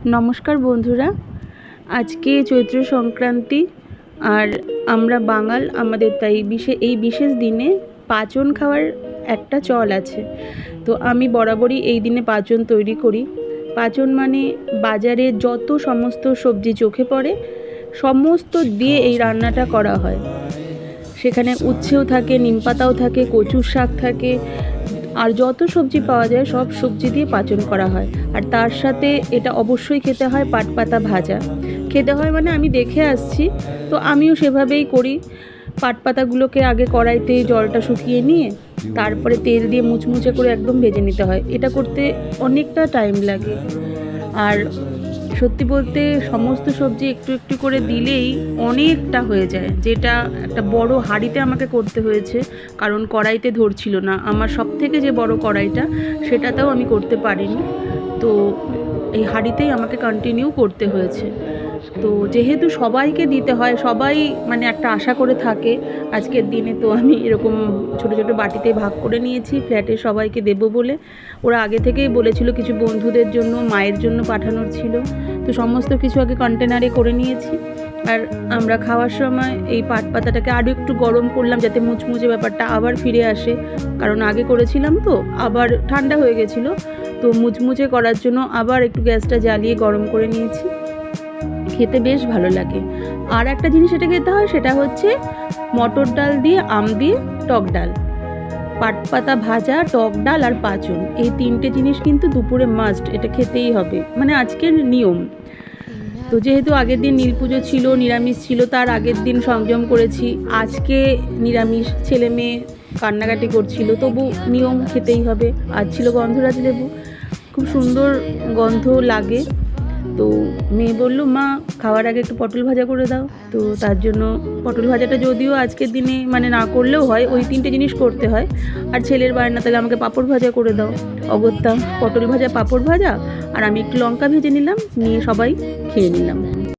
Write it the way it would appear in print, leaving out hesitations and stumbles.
নমস্কার বন্ধুরা, আজকে চৈত্র সংক্রান্তি আর আমরা বাঙাল, আমাদের তাই এই বিশেষ দিনে পাঁচন খাওয়ার একটা চল আছে। তো আমি বরাবরই এই দিনে পাঁচন তৈরি করি। পাঁচন মানে বাজারে যত সমস্ত সবজি চোখে পড়ে সমস্ত দিয়ে এই রান্নাটা করা হয়। সেখানে উচ্ছেও থাকে, নিমপাতাও থাকে, কচুর শাক থাকে, আর যত সবজি পাওয়া যায় সব সবজি দিয়ে পাঁচন করা হয়। আর তার সাথে এটা অবশ্যই খেতে হয় পাট পাতা ভাজা। খেতে হয় মানে আমি দেখে আসছি, তো আমিও সেভাবেই করি। পাট পাতাগুলোকে আগে কড়াইতে জলটা শুকিয়ে নিয়ে তারপরে তেল দিয়ে মুচমুচে করে একদম ভেজে নিতে হয়। এটা করতে অনেকটা টাইম লাগে। আর সত্যি বলতে সমস্ত সবজি একটু একটু করে দিলেই অনেকটা হয়ে যায়, যেটা একটা বড় হাঁড়িতে আমাকে করতে হয়েছে, কারণ কড়াইতে ধরছিল না। আমার সব থেকে যে বড় কড়াইটা সেটাতেও আমি করতে পারিনি, তো এই হাঁড়িতেই আমাকে কন্টিনিউ করতে হয়েছে। তো যেহেতু সবাইকে দিতে হয়, সবাই মানে একটা আশা করে থাকে আজকের দিনে, তো আমি এরকম ছোট ছোট বাটিতে ভাগ করে নিয়েছি ফ্ল্যাটে সবাইকে দেবো বলে। ওরা আগে থেকেই বলেছিল, কিছু বন্ধুদের জন্য, মায়ের জন্য পাঠানোর ছিল, তো সমস্ত কিছু আগে কন্টেনারে করে নিয়েছি। আর আমরা খাওয়ার সময় এই পাট পাতাটাকে আরও একটু গরম করলাম যাতে মুচমুচে ব্যাপারটা আবার ফিরে আসে, কারণ আগে করেছিলাম তো আবার ঠান্ডা হয়ে গেছিলো, তো মুচমুচে করার জন্য আবার একটু গ্যাসটা জ্বালিয়ে গরম করে নিয়েছি। খেতে বেশ ভালো লাগে। আর একটা জিনিস এটা খেতে হয়, সেটা হচ্ছে মটর ডাল দিয়ে আম দিয়ে টক ডাল। পাট পাতা ভাজা, টক ডাল আর পাঁচন, এই তিনটে জিনিস কিন্তু দুপুরে মাস্ট, এটা খেতেই হবে, মানে আজকের নিয়ম। তো যেহেতু আগের দিন নীল পুজো ছিল, নিরামিষ ছিল, তার আগের দিন সংযম করেছি, আজকে নিরামিষ, ছেলে মেয়ে কান্নাকাটি করছিল, তবু নিয়ম খেতেই হবে। আর ছিল গন্ধরাজ লেবু, খুব সুন্দর গন্ধ লাগে। তো মেয়ে বললো, মা খাওয়ার আগে একটু পটল ভাজা করে দাও। তো তার জন্য পটল ভাজাটা যদিও আজকের দিনে মানে না করলেও হয়, ওই তিনটে জিনিস করতে হয়। আর ছেলের বায়না, তাহলে আমাকে পাঁপড় ভাজা করে দাও। অগত্যা পটল ভাজা, পাঁপড় ভাজা, আর আমি একটু লঙ্কা ভেজে নিলাম, নিয়ে সবাই খেয়ে নিলাম।